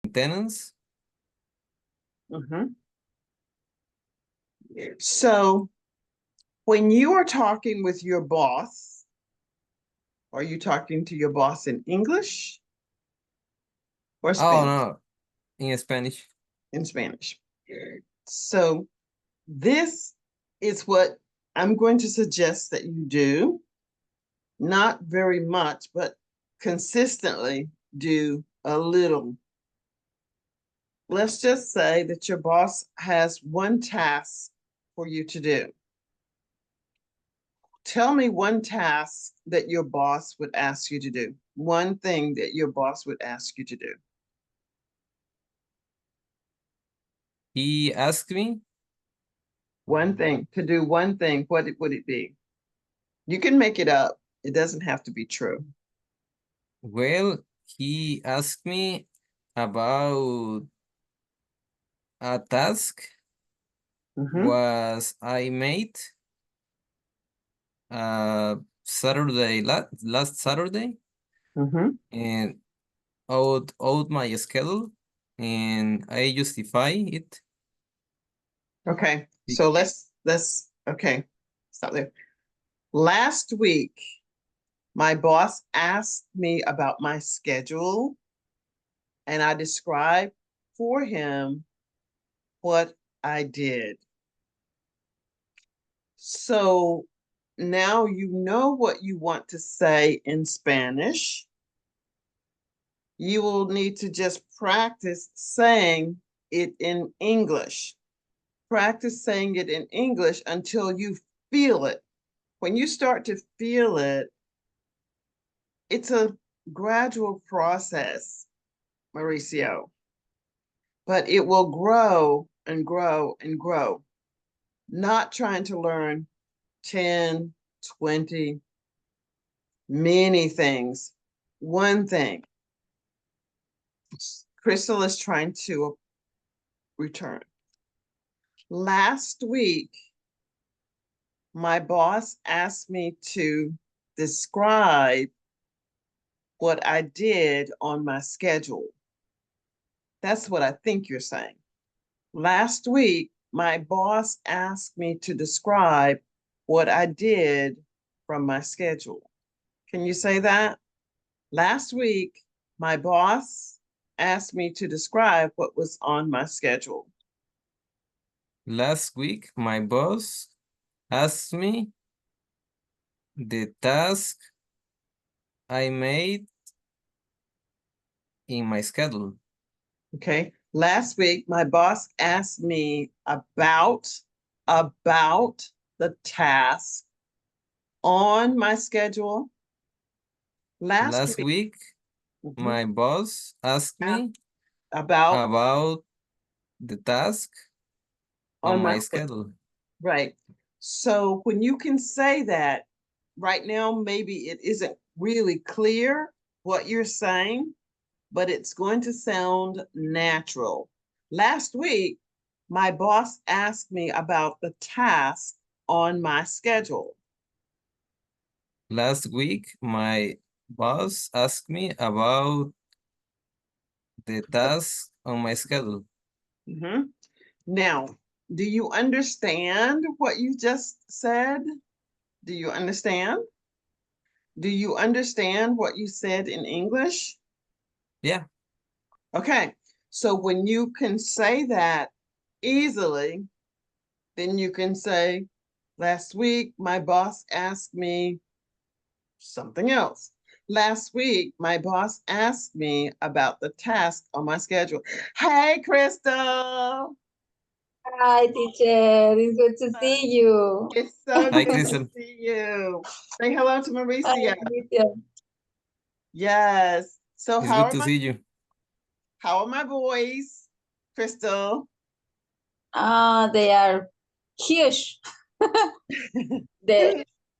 Maintenance. So when you are talking with your boss, are you talking to your boss in English or Oh, Spanish? no, in Spanish. In Spanish. So this is what I'm going to suggest that you do. Not very much, but consistently do a little. Let's just say that your boss has one task for you to do. Tell me one task that your boss would ask you to do. One thing that your boss would ask you to do. He asked me, One thing, to do one thing, what would it be? You can make it up. It doesn't have to be true. well, he asked me about a task was I made Saturday, last Saturday, and out my schedule, and I justify it. Okay, so let's okay, stop there. Last week, my boss asked me about my schedule, and I described for him what I did. So now you know what you want to say in Spanish. You will need to just practice saying it in English. Practice saying it in English until you feel it. When you start to feel it, it's a gradual process, Mauricio, but it will grow and grow and grow. Not trying to learn 10, 20, many things. One thing. Crystal is trying to return. Last week, my boss asked me to describe what I did on my schedule. That's what I think you're saying. Last week, my boss asked me to describe what I did from my schedule. Can you say that? Last week, my boss asked me to describe what was on my schedule. Last week, my boss asked me the task I made in my schedule. Okay. Last week, my boss asked me about the task on my schedule. Last week, my boss asked me about the task on my schedule. Right. So when you can say that, right now, maybe it isn't really clear what you're saying, but it's going to sound natural. Last week, my boss asked me about the task on my schedule. Last week, my boss asked me about the task on my schedule. Now, do you understand what you just said? Do you understand? Do you understand what you said in English? Yeah. Okay, so when you can say that easily, then you can say, last week, my boss asked me something else. Last week, my boss asked me about the task on my schedule. Hey, Crystal. Hi, teacher. It's good to see you. It's so good to see you. Say hello to Mauricio. Hi, yes. So it's good to see you. How are my boys, Crystal? They are huge.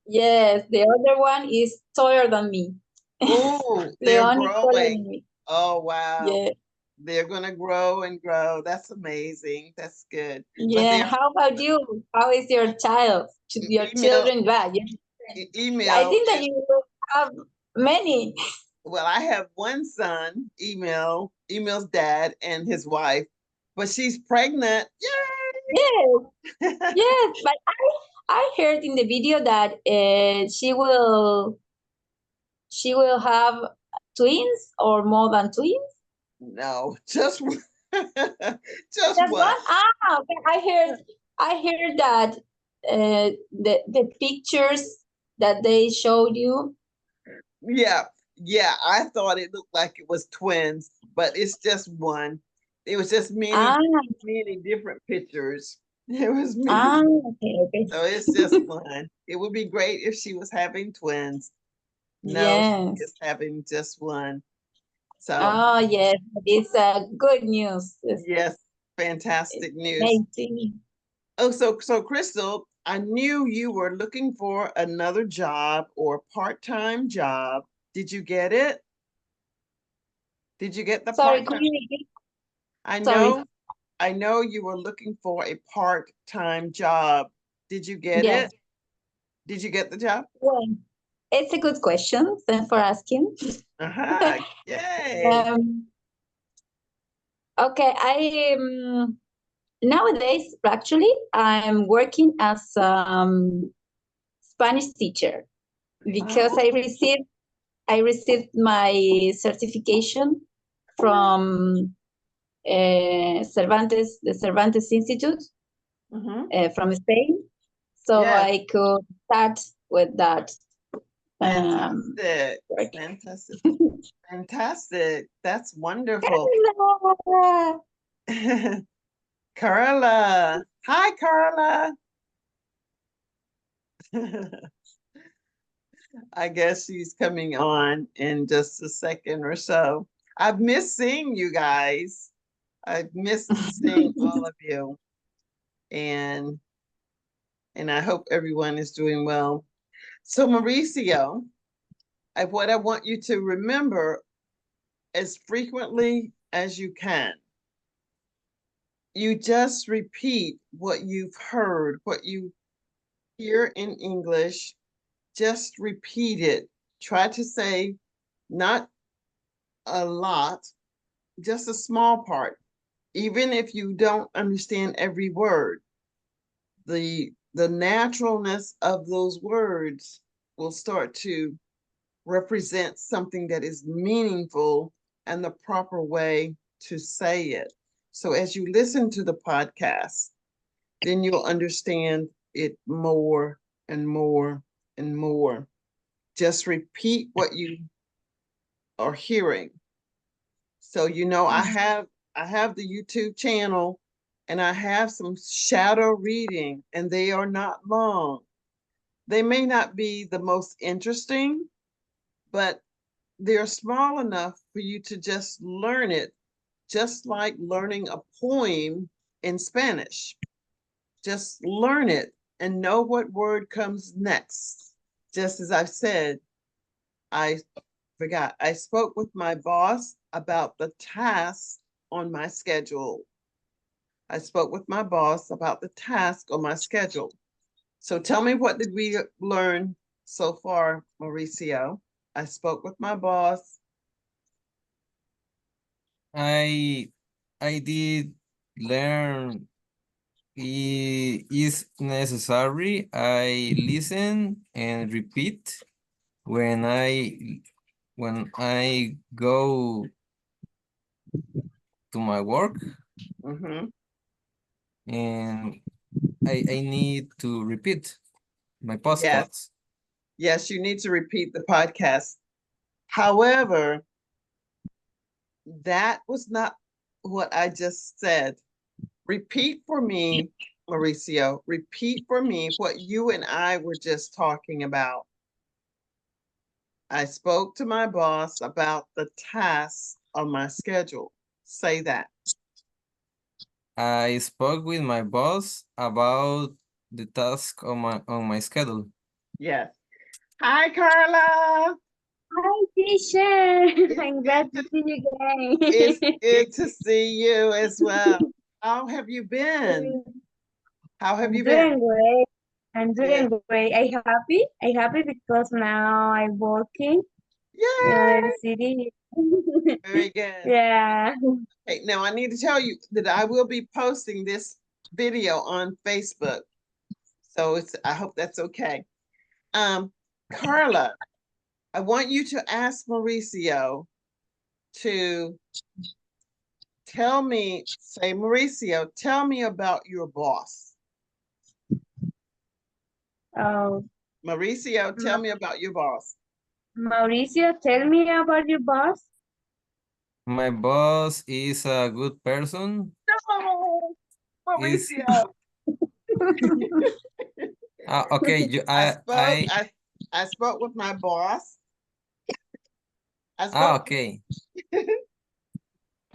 Yes, the other one is taller than me. Oh, they're growing. Oh, wow. Yeah. They're going to grow and grow. That's amazing. That's good. Yeah. How about you? How is your child? Your children bad? Email. I think that you have many. Well, I have one son, Email's dad and his wife, but she's pregnant. Yes, Yay! yes, but I heard in the video that she will have twins or more than twins. No, just one. Just Just one. one? Ah, okay. I heard that the pictures that they showed you. Yeah, yeah. I thought it looked like it was twins, but it's just one. It was just Ah, many different pictures. It was many. ah, okay, okay. So it's just one. It would be great if she was having twins. No, she Yes. is having just one. So Oh, yes. It's good news. yes, It's fantastic news. amazing. Oh, so Crystal, I knew you were looking for another job or part-time job. Did you get it? Did you get the Sorry, could part-time? you repeat? I Sorry. know, I know you were looking for a part-time job. Did you get it? Yes. Did you get the job? Well, it's a good question. Thanks for asking. Uh-huh. Yay. Um, okay, nowadays actually I'm working as Spanish teacher because Oh, I received my certification from the Cervantes Institute mm-hmm. from Spain, so Yes. I could start with that Fantastic. work. Fantastic. Fantastic. That's wonderful. Hello. Carla. Hi, Carla. I guess she's coming on in just a second or so. I've missed seeing you guys. I've missed seeing all of you. And I hope everyone is doing well. So Mauricio, what I want you to remember as frequently as you can, you just repeat what you've heard, what you hear in English, just repeat it. Try to say not a lot, just a small part. Even if you don't understand every word, the naturalness of those words will start to represent something that is meaningful and the proper way to say it. So as you listen to the podcast, then you'll understand it more and more and more. Just repeat what you are hearing. So I have the YouTube channel and I have some shadow reading and they are not long. They may not be the most interesting, but they're small enough for you to just learn it, just like learning a poem in Spanish. Just learn it and know what word comes next. Just as I've said, I forgot, I spoke with my boss about the task on my schedule. I spoke with my boss about the task on my schedule. So tell me, what did we learn so far, Mauricio? I spoke with my boss. I I did learn is necessary. I listen and repeat when I go to my work, Mhm. and I need to repeat my Yes, postcards. yes, you need to repeat the podcast. However, that was not what I just said. Repeat for me, Mauricio, repeat for me what you and I were just talking about. I spoke to my boss about the tasks on my schedule. Say that. I spoke with my boss about the task on my schedule. Yes. Hi, Carla. Hi, teacher. It's I'm good glad to to, see you it's again. good to see you as well. How have you been? How have I'm you been? doing great. I'm Yeah, doing great. I happy. I happy because now I'm working. Yay! Yes, it is. Very good. Yeah. Okay, now I need to tell you that I will be posting this video on Facebook. So I hope that's okay. Carla, I want you to ask Mauricio to say, Mauricio, tell me about your boss. Oh, Mauricio, tell me about your boss. Mauricio, tell me about your boss. My boss is a good person. No, Is Mauricio. okay. I spoke with my boss. I spoke. Okay.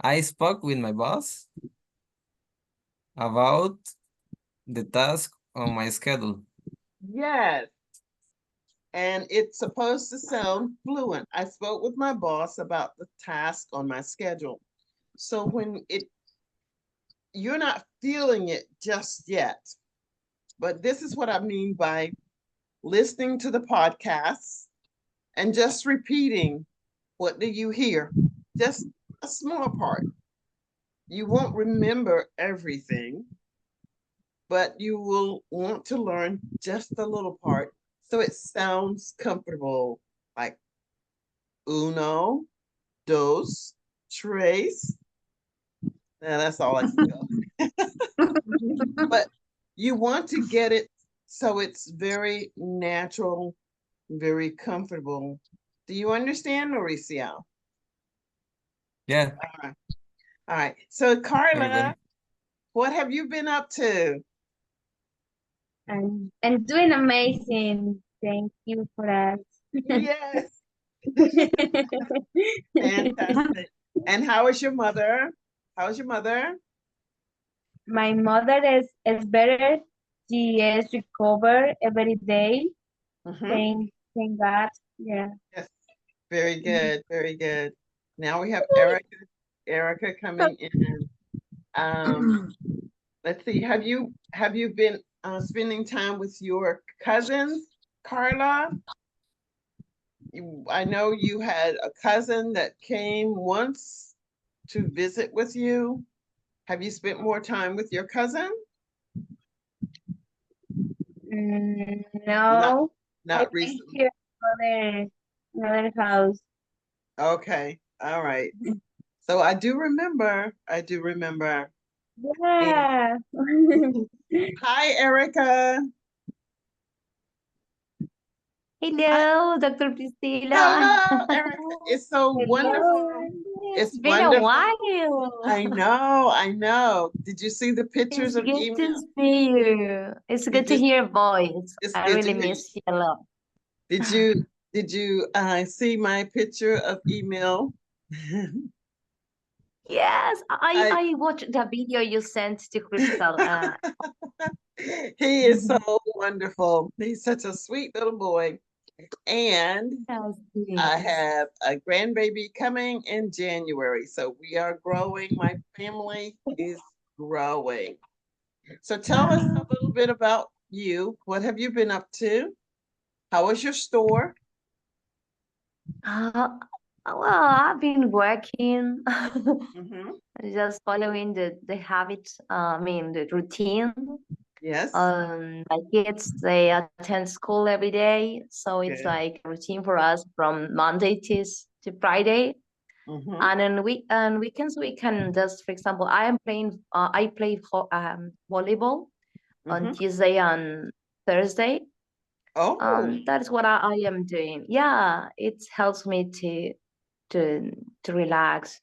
I spoke with my boss about the task on my schedule. Yes. And it's supposed to sound fluent. I spoke with my boss about the task on my schedule. So when you're not feeling it just yet, but this is what I mean by listening to the podcasts and just repeating, what do you hear? Just a small part. You won't remember everything, but you will want to learn just a little part so it sounds comfortable, like uno, dos, tres. Now that's all I can go. But you want to get it so it's very natural, very comfortable. Do you understand, Mauricio? Yeah, All right. All right. So very Carla, well. what have you been up to? And doing amazing. Thank you for that. Yes, fantastic. And how is your mother? How's your mother? My mother is better. She is recovered every day. Mhm. Thank God. Yeah. Yes, very good, very good. Now we have Erica coming in. Um, let's see. Have you been spending time with your cousins, Carla? I know you had a cousin that came once to visit with you. Have you spent more time with your cousin? Not No, I not think recently. here another house. Okay, all right. So I do remember. I do remember. And Yeah. hi, Erica. Hi. Hello, Dr. Priscilla. Hello, Erica. It's so Hello. wonderful. It's It's been a wonderful. while. I know. I know. Did you see the It's pictures of good to email? see you. It's good Did to you? hear your voice. It's I good to really hear you. miss you a lot. Did you? Did you see my picture of email? Yes, I, I I watched the video you sent to Crystal. he is so wonderful. He's such a sweet little boy. And Yes, I please. have a grandbaby coming in January. So we are growing. My family is growing. So tell us a little bit about you. What have you been up to? How was your store? Uh, well, I've been working, Mm-hmm. just following the habits, the routine. Yes. My kids, they attend school every day, so it's Good. like a routine for us from Monday to Friday. Mm-hmm. And on weekends we can just, for example, I play volleyball on Mm-hmm. Tuesday and Thursday. Oh, That is what I am doing. Yeah, it helps me to to relax.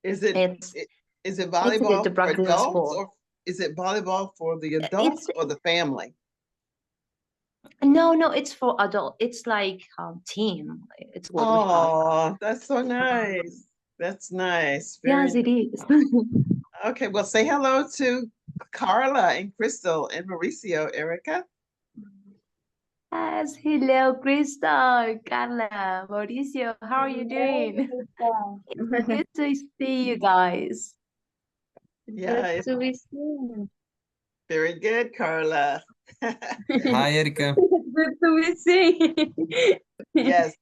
is it It's i- is it it's good volleyball to for practice a adults sport. or is it volleyball for the It's adults or the family? no, it's for adult. It's like team. It's what we have. Oh, that's so nice. That's nice. Very Yes, nice. it is. Okay, well, say hello to Carla and Crystal and Mauricio, Erica. Yes, hello, Crystal, Carla, Mauricio. How are you Hello, doing? It's Lisa. good to see you guys. Yeah, Good it's to be seen. very good, Carla. Hi, Erika. Good to be seen. Yes,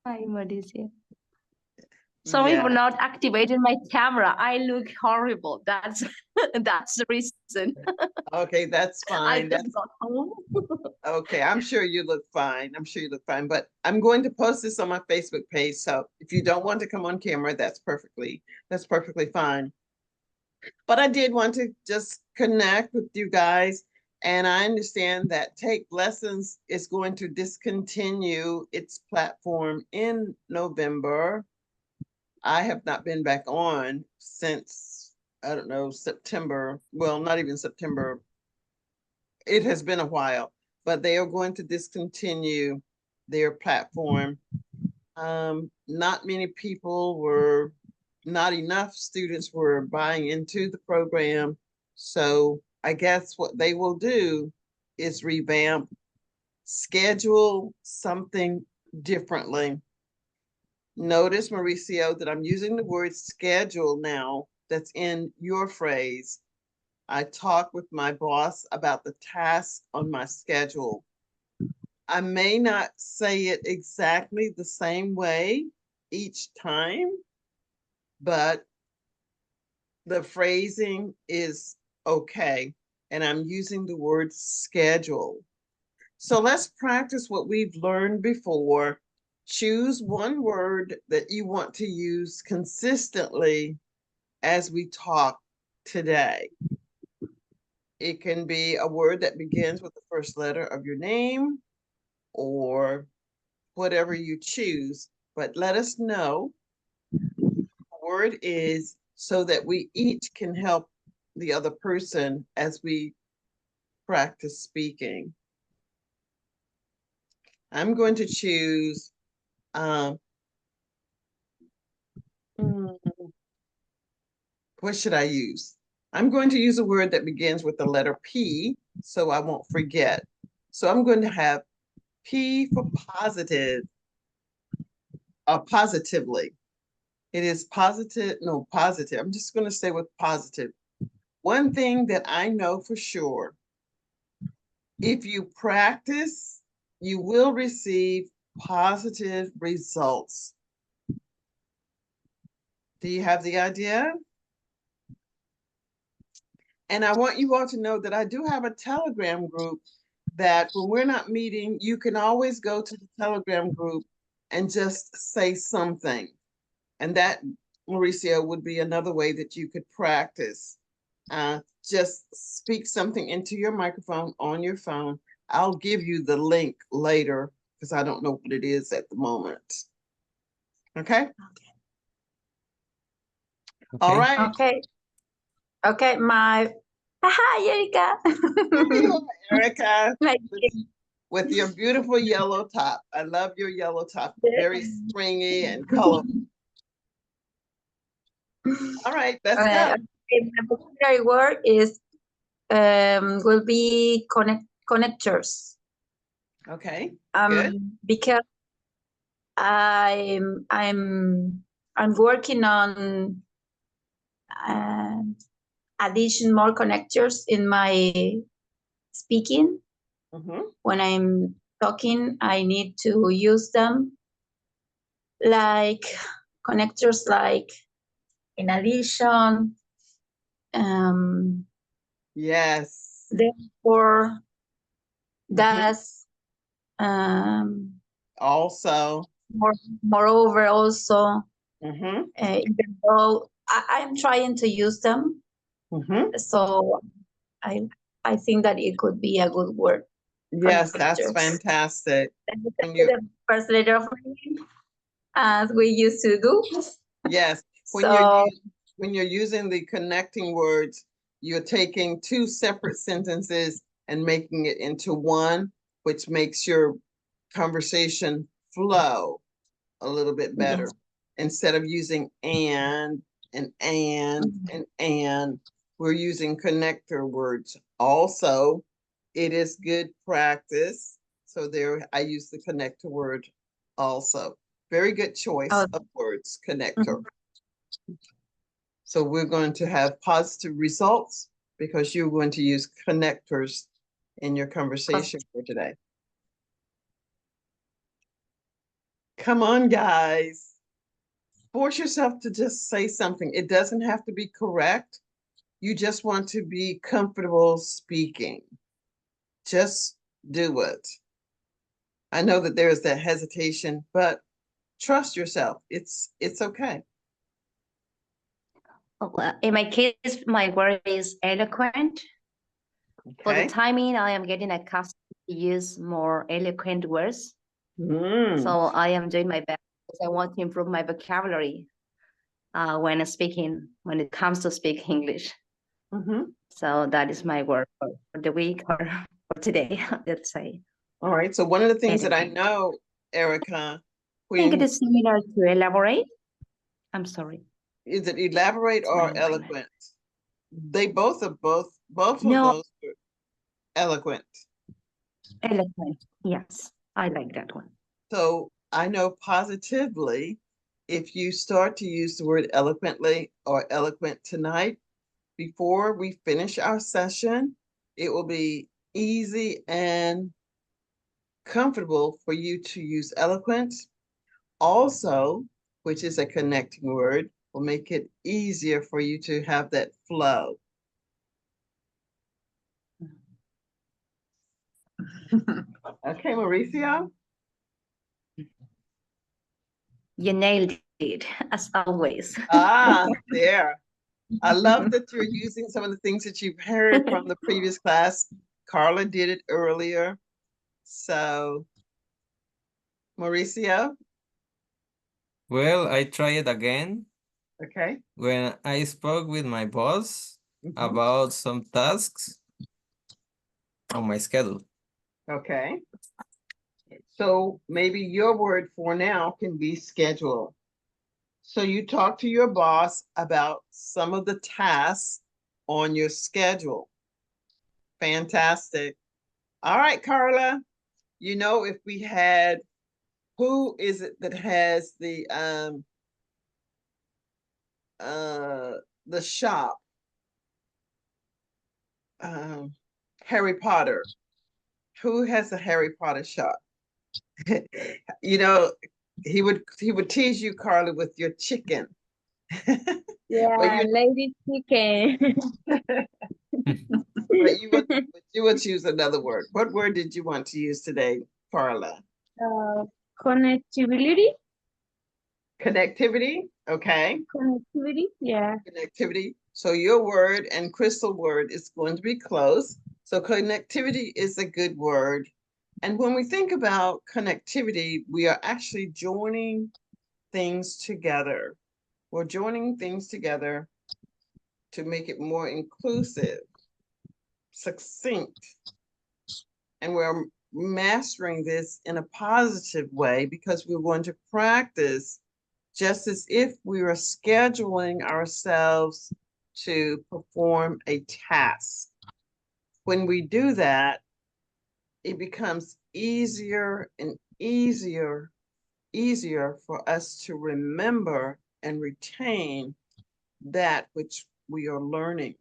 Hi, Mauricio. Sorry Yeah. for not activating my camera. I look horrible. That's that's the reason. Okay, that's I fine. just That's got home. okay. I'm sure you look fine. I'm sure you look fine. But I'm going to post this on my Facebook page. So if you don't want to come on camera, that's perfectly fine. But I did want to just connect with you guys. And I understand that Take Lessons is going to discontinue its platform in November. I have not been back on since, I don't know, September. Well, not even September. It has been a while, but they are going to discontinue their platform. Not many people were, not enough students were buying into the program. So I guess what they will do is revamp, schedule something differently. Notice, Mauricio, that I'm using the word schedule now that's in your phrase. I talk with my boss about the tasks on my schedule. I may not say it exactly the same way each time, but the phrasing is okay. And I'm using the word schedule. So let's practice what we've learned before. Choose one word that you want to use consistently as we talk today. It can be a word that begins with the first letter of your name or whatever you choose, but let us know what the word is so that we each can help the other person as we practice speaking. I'm going to choose mm, what should I use? I'm going to use a word that begins with the letter P so I won't forget. So I'm going to have P for positive, positively. It is positive, no, positive. I'm just going to say with positive. One thing that I know for sure, if you practice, you will receive positive results. Do you have the idea? And I want you all to know that I do have a Telegram group that when we're not meeting, you can always go to the Telegram group and just say something. And that, Mauricio, would be another way that you could practice. Just speak something into your microphone on your phone. I'll give you the link later because I don't know what it is at the moment. Okay? All right. Okay. Okay, hi, Erika. There you are, Erica, Like, with your beautiful yellow top. I love your yellow top. Very springy and colorful. All right, let's go. okay, my vocabulary word is will be connectors. Okay, good. Because I'm working on addition more connectors in my speaking. When I'm talking, I need to use them like connectors like in addition, Yes. therefore, that's Also. moreover also, Mm-hmm. even though I'm trying to use them, so I think that it could be a good word. Yes, that's Connectors. fantastic. The first letter of my name, as we used to do. Yes, when you're using the connecting words, you're taking two separate sentences and making it into one, which makes your conversation flow a little bit better. Yes. Instead of using and, we're using connector words. Also, it is good practice. So there, I use the connector word also. Very good choice of words, connector. So we're going to have positive results because you're going to use connectors in your conversation for today. Come on, guys. Force yourself to just say something. It doesn't have to be correct. You just want to be comfortable speaking. Just do it. I know that there is that hesitation, but trust yourself. It's okay. In my case, my word is eloquent. For the Okay. timing, I am getting accustomed to use more eloquent words. Mm. So I am doing my best because I want to improve my vocabulary when speaking, when it comes to speak English. Mhm. So that is my word for the week or for today, let's say. All right. So one of the things that I know, Erica, I think it when is similar to elaborate. I'm sorry. is it elaborate It's my or eloquent? They both of those No, are eloquent. eloquent. Yes, I like that one. So I know positively, if you start to use the word eloquently or eloquent tonight, before we finish our session, it will be easy and comfortable for you to use eloquent. Also, which is a connecting word, will make it easier for you to have that flow. Okay, Mauricio? You nailed it, as always. Ah, there. I love that you're using some of the things that you've heard from the previous class. Carla did it earlier. So, Mauricio, Well, I tried it again okay. when I spoke with my boss Mhm. about some tasks on my schedule. Okay. So maybe your word for now can be schedule. So you talk to your boss about some of the tasks on your schedule. Fantastic. All right, Carla. You know, if we had, who is it that has the shop? Harry Potter. Who has a Harry Potter shop? You know, he would tease you, Carla, with your chicken. But Yeah, you lady chicken. but you would choose another word. What word did you want to use today, Carla? uh, Connectivity. Connectivity. Okay. Connectivity. Yeah. Connectivity. So your word and Crystal word is going to be close. So connectivity is a good word. And when we think about connectivity, we are actually joining things together. We're joining things together to make it more inclusive, succinct, and we're mastering this in a positive way because we're going to practice just as if we were scheduling ourselves to perform a task. When we do that, it becomes easier and easier for us to remember and retain that which we are learning.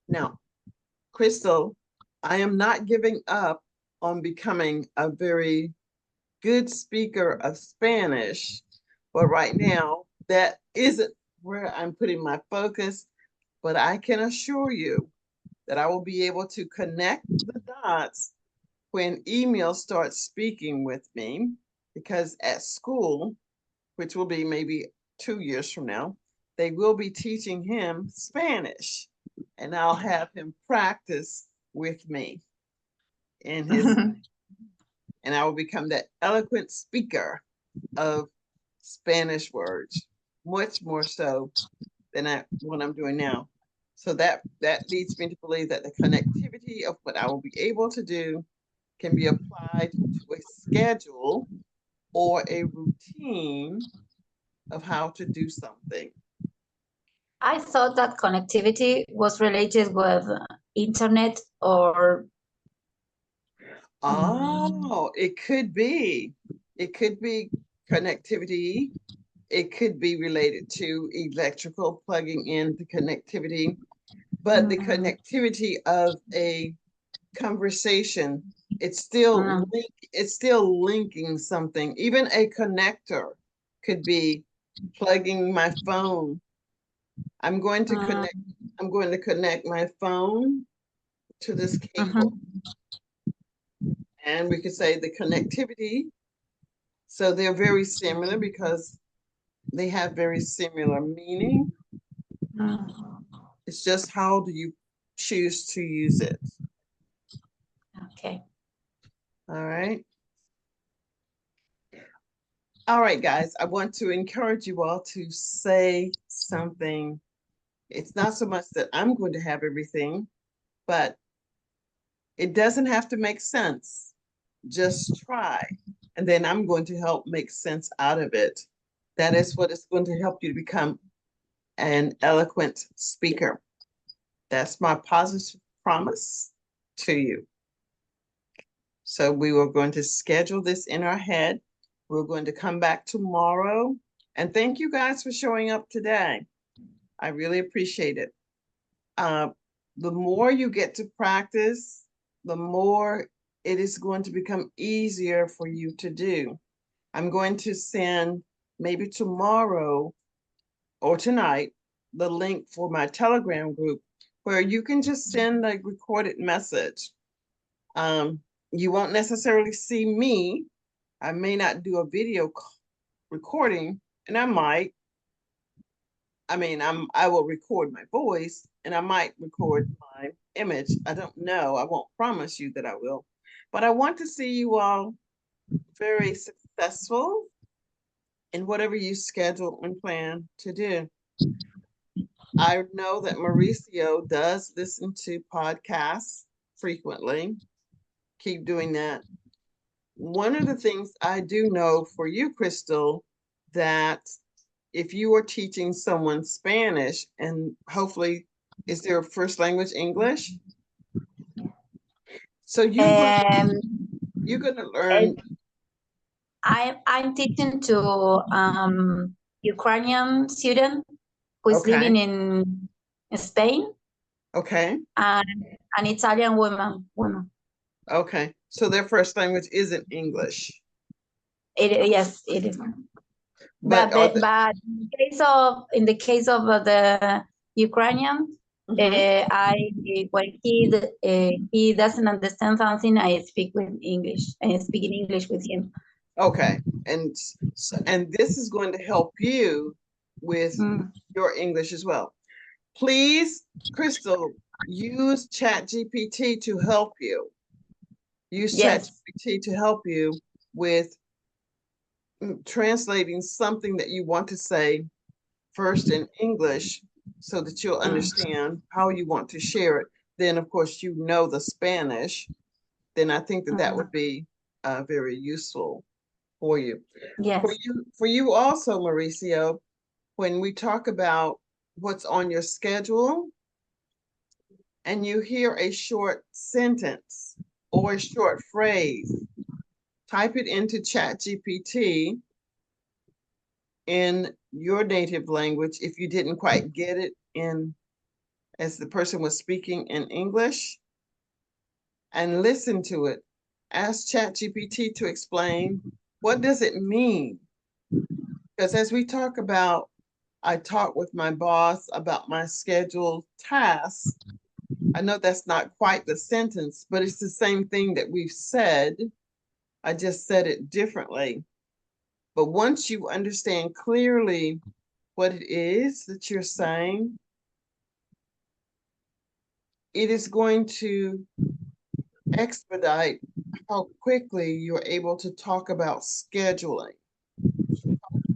Now, Crystal, I am not giving up on becoming a very good speaker of Spanish, but right now that isn't where I'm putting my focus. But I can assure you that I will be able to connect the dots when Emil starts speaking with me, because at school, which will be maybe 2 years from now, they will be teaching him Spanish, and I'll have him practice with me in his, and I will become that eloquent speaker of Spanish words, much more so than what I'm doing now. So that leads me to believe that the connectivity of what I will be able to do can be applied to a schedule or a routine of how to do something. I thought that connectivity was related with internet or Oh, it could be. It could be connectivity. It could be related to electrical plugging in the connectivity, but the connectivity of a conversation It's still linking something. Even a connector could be plugging my phone. I'm going to connect my phone to this cable. And we could say the connectivity. So they're very similar because they have very similar meaning. It's just how do you choose to use it. Okay. All right. All right, guys, I want to encourage you all to say something. It's not so much that I'm going to have everything, but it doesn't have to make sense. Just try. And then I'm going to help make sense out of it. That is what is going to help you to become an eloquent speaker. That's my positive promise to you. So we were going to schedule this in our head. We're going to come back tomorrow. And thank you guys for showing up today. I really appreciate it. The more you get to practice, the more it is going to become easier for you to do. I'm going to send maybe tomorrow or tonight the link for my Telegram group where you can just send a recorded message. You won't necessarily see me. I may not do a video recording, and I might. I will record my voice, and I might record my image. I don't know. I won't promise you that I will. But I want to see you all very successful in whatever you schedule and plan to do. I know that Mauricio does listen to podcasts frequently. Keep doing that. One of the things I do know for you, Crystal, that if you are teaching someone Spanish, and hopefully, is their first language English? So you're going to learn. I'm teaching to Ukrainian student who is living in Spain. Okay. And an Italian woman. Okay. So their first language isn't English. Yes, it is. But in the case of the Ukrainian, when he doesn't understand something, I speak with English. I speak in English with him. Okay, and this is going to help you with your English as well. Please, Crystal, use ChatGPT to help you. Use ChatGPT to help you with translating something that you want to say first in English so that you'll understand how you want to share it. Then, of course, you know the Spanish. Then I think that would be very useful for you. Yes. For you also, Mauricio, when we talk about what's on your schedule and you hear a short sentence or a short phrase, type it into ChatGPT in your native language if you didn't quite get it in as the person was speaking in English, and listen to it. Ask ChatGPT to explain, what does it mean? Because as we talk about, I talk with my boss about my scheduled tasks. I know that's not quite the sentence, but it's the same thing that we've said. I just said it differently. But once you understand clearly what it is that you're saying, it is going to expedite how quickly you're able to talk about scheduling,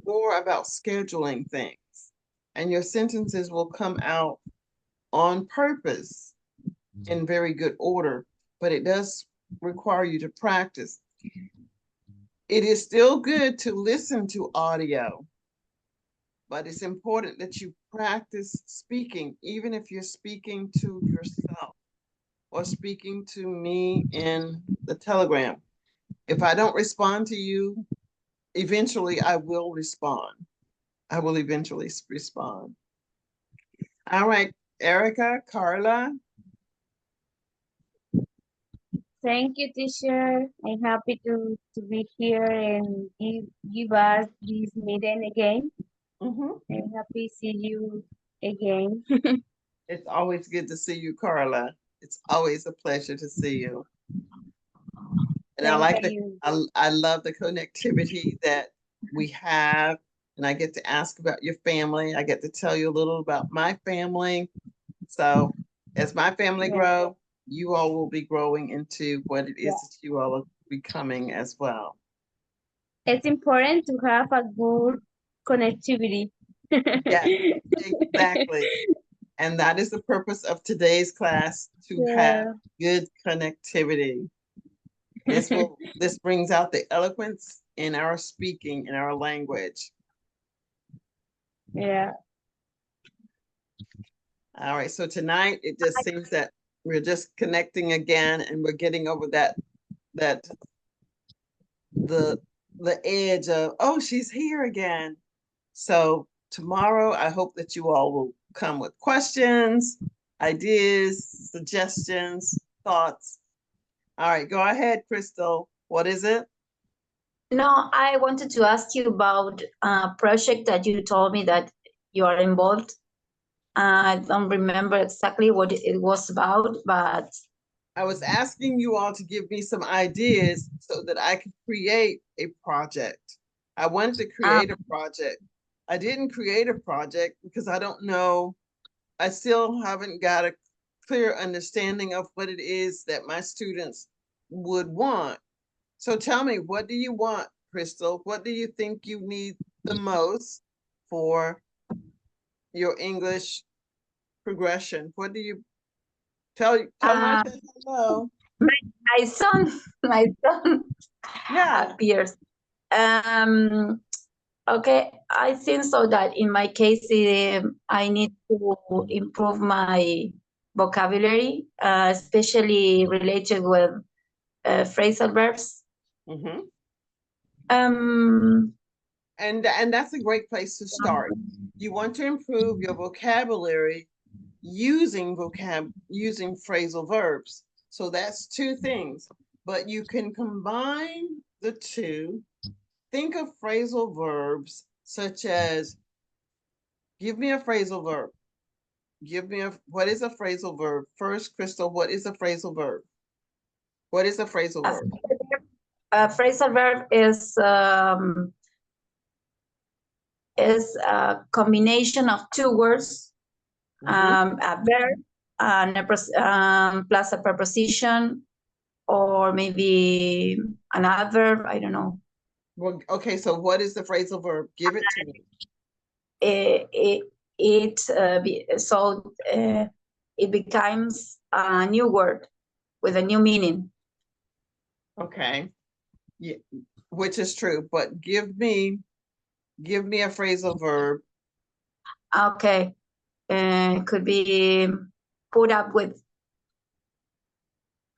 more about scheduling things, and your sentences will come out on purpose in very good order, but it does require you to practice. It is still good to listen to audio, but it's important that you practice speaking, even if you're speaking to yourself or speaking to me in the Telegram. If I don't respond to you, eventually I will respond. I will eventually respond. All right, Erica, Carla. Thank you, teacher. I'm happy to be here and give us this meeting again. Mhm. I'm happy to see you again. It's always good to see you, Carla. It's always a pleasure to see you. And I Thank like you. I love the connectivity that we have. And I get to ask about your family. I get to tell you a little about my family. So as my family Yeah. grow, you all will be growing into what it is Yeah. that you all are becoming as well. It's important to have a good connectivity. Yes, exactly. And that is the purpose of today's class, to have Yeah. good connectivity. This brings out the eloquence in our speaking, in our language. Yeah. All right, so tonight it just seems that we're just connecting again, and we're getting over that the edge of, oh, she's here again. So tomorrow I hope that you all will come with questions, ideas, suggestions, thoughts. All right, go ahead, Crystal. What is it? No, I wanted to ask you about a project that you told me that you are involved. I don't remember exactly what it was about, but I was asking you all to give me some ideas so that I could create a project. I wanted to create a project. I didn't create a project because I don't know, I still haven't got a clear understanding of what it is that my students would want. So tell me, what do you want, Crystal? What do you think you need the most for your English progression? What do you tell my uh, son hello? my son, my son Yeah. appears. Okay, I think so that in my case, I need to improve my vocabulary, especially related with phrasal verbs. Mm-hmm. Um, And that's a great place to start. You want to improve your vocabulary using phrasal verbs. So that's two things, but you can combine the two. Think of phrasal verbs such as, give me a phrasal verb. What is a phrasal verb? First, Crystal, what is a phrasal verb? What is a phrasal verb? a phrasal verb is a combination of two words, Mhm. a verb and plus a preposition, or maybe an adverb. I don't know. Well, okay, so what is the phrasal verb? Give it to me. It becomes a new word with a new meaning. Okay. Yeah, which is true, but give me a phrasal verb. Okay, could be put up with.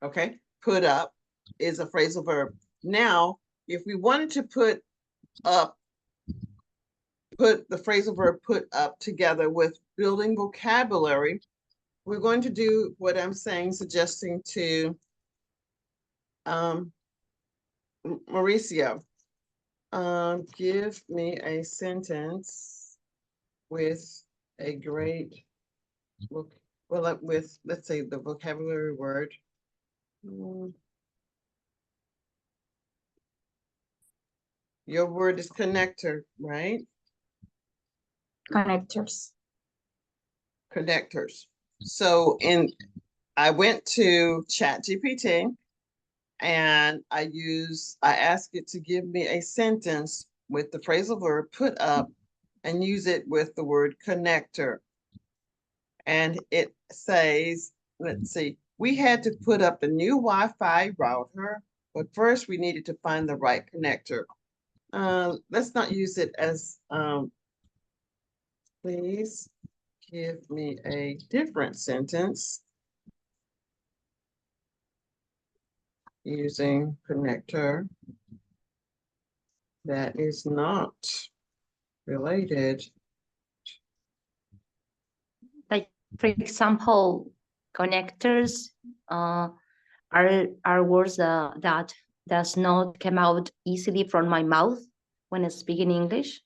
Okay, put up is a phrasal verb. Now, if we wanted to put the phrasal verb put up together with building vocabulary, we're going to do what I'm saying, suggesting to Mauricio. Give me a sentence with a great with, let's say, the vocabulary word. Your word is connector, right? Connectors. Connectors. So I went to ChatGPT and I asked it to give me a sentence with the phrasal verb put up and use it with the word connector. And it says, let's see, we had to put up a new Wi-Fi router, but first we needed to find the right connector. Let's not use it as, please give me a different sentence using connector that is not related. Like, for example, connectors are are words that does not come out easily from my mouth when I speak in English.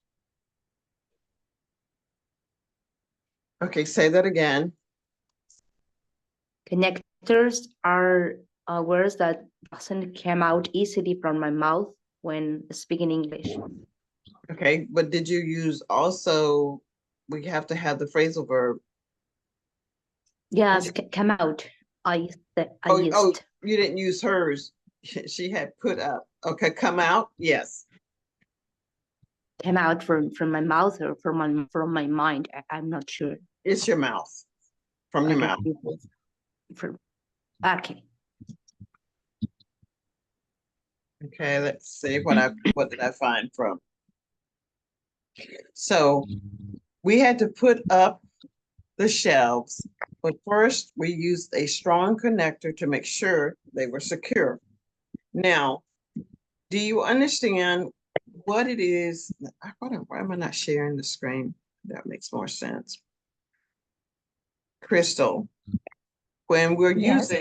Okay, say that again. Connectors are words that doesn't come out easily from my mouth when speaking English. Okay, but did you use also, we have to have the phrasal verb. Yes, come out. I used. Oh, you didn't use hers. She had put up. Okay, come out. Yes. Came out from my mouth or from my mind. I'm not sure. It's your mouth. From your mouth. Okay. Okay, let's see what did I find from. So we had to put up the shelves, but first we used a strong connector to make sure they were secure. Now, do you understand what it is? Why am I not sharing the screen? That makes more sense. Crystal, when we're Yes.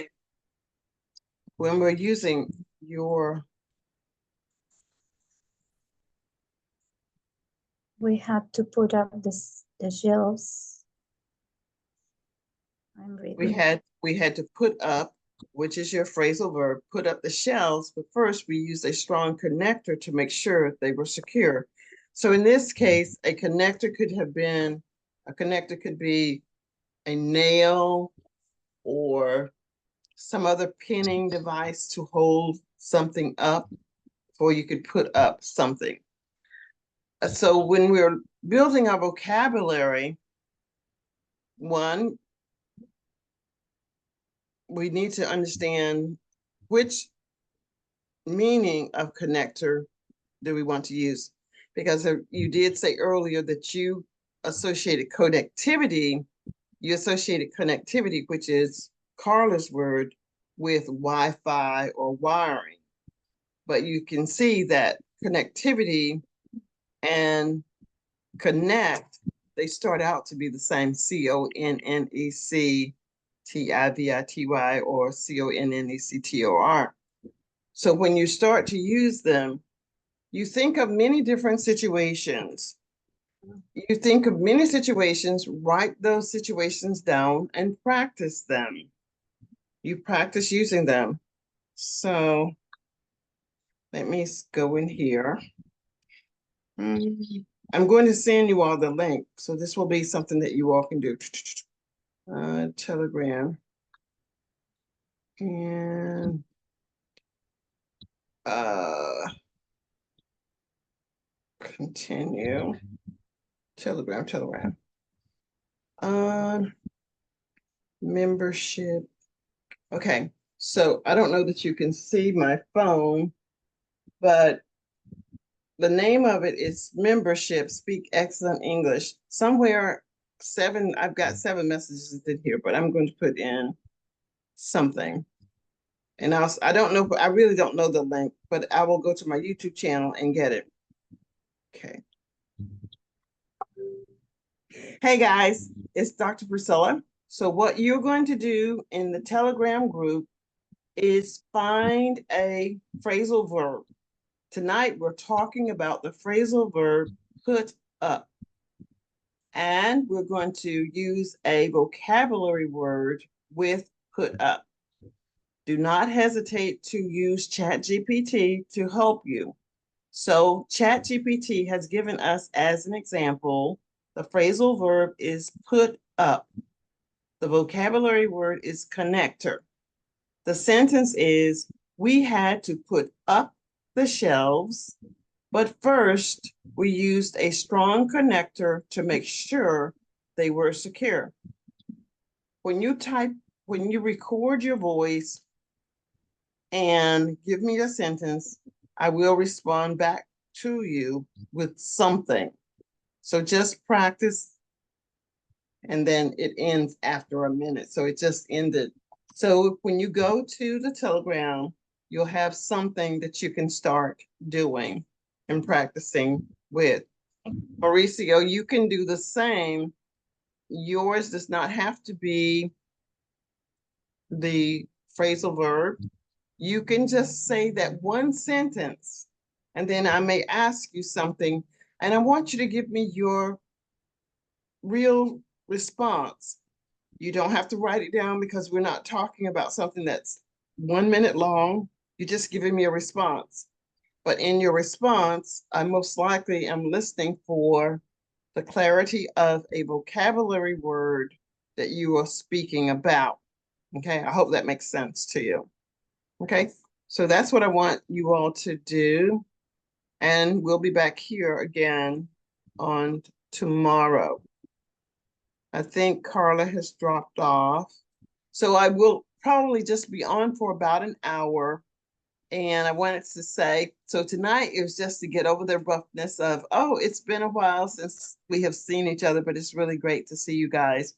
using your, We have to put up the shelves. I'm reading. we had to put up, which is your phrasal verb, put up the shelves, but first we used a strong connector to make sure they were secure. So in this case, a connector could be a nail or some other pinning device to hold something up, or you could put up something. So when we're building our vocabulary, one, we need to understand which meaning of connector do we want to use? Because you did say earlier that you associated connectivity, which is Carla's word, with Wi-Fi or wiring. But you can see that connectivity and connect, they start out to be the same, CONNECTIVITY or CONNECTOR. So when you start to use them, you think of many different situations. You think of many situations, write those situations down and practice them. You practice using them. So let me go in here. I'm going to send you all the link. So this will be something that you all can do. Telegram. And continue. Telegram. Membership. Okay, so I don't know that you can see my phone, but the name of it is Membership, Speak Excellent English. Somewhere I've got 7 messages in here, but I'm going to put in something. And I don't know, I really don't know the link, but I will go to my YouTube channel and get it. Okay. Hey guys, it's Dr. Priscilla. So what you're going to do in the Telegram group is find a phrasal verb. Tonight, we're talking about the phrasal verb put up. And we're going to use a vocabulary word with put up. Do not hesitate to use ChatGPT to help you. So ChatGPT has given us as an example, the phrasal verb is put up. The vocabulary word is connector. The sentence is, we had to put up the shelves, but first we used a strong connector to make sure they were secure. When you record your voice and give me a sentence, I will respond back to you with something. So just practice, and then it ends after a minute. So it just ended. So when you go to the Telegram, you'll have something that you can start doing and practicing with. Mauricio, you can do the same. Yours does not have to be the phrasal verb. You can just say that one sentence, and then I may ask you something, and I want you to give me your real response. You don't have to write it down because we're not talking about something that's 1 minute long. You're just giving me a response. But in your response, I most likely am listening for the clarity of a vocabulary word that you are speaking about. Okay, I hope that makes sense to you. Okay, so that's what I want you all to do. And we'll be back here again on tomorrow. I think Carla has dropped off. So I will probably just be on for about an hour. And I wanted to say, so tonight it was just to get over the roughness of, oh, it's been a while since we have seen each other, but it's really great to see you guys.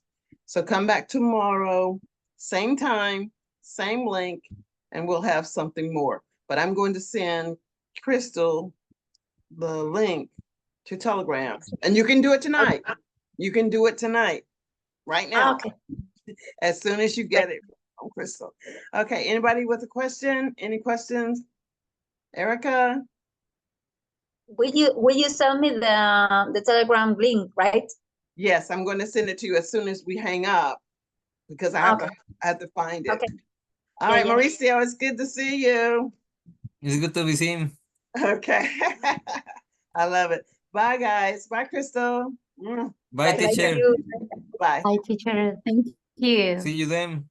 So come back tomorrow, same time, same link, and we'll have something more. But I'm going to send Crystal the link to Telegram. And you can do it tonight. You can do it tonight, right now, Okay. as soon as you get it from Crystal. Okay, anybody with a question? Any questions? Erica? Will you send me the Telegram link, right? Yes, I'm going to send it to you as soon as we hang up because I have to find it. Okay. All right, Mauricio, it's good to see you. It's good to be seen. Okay. I love it. Bye, guys. Bye, Crystal. Bye, Thank teacher. you. Bye. Hi, teacher. Thank you. See you then.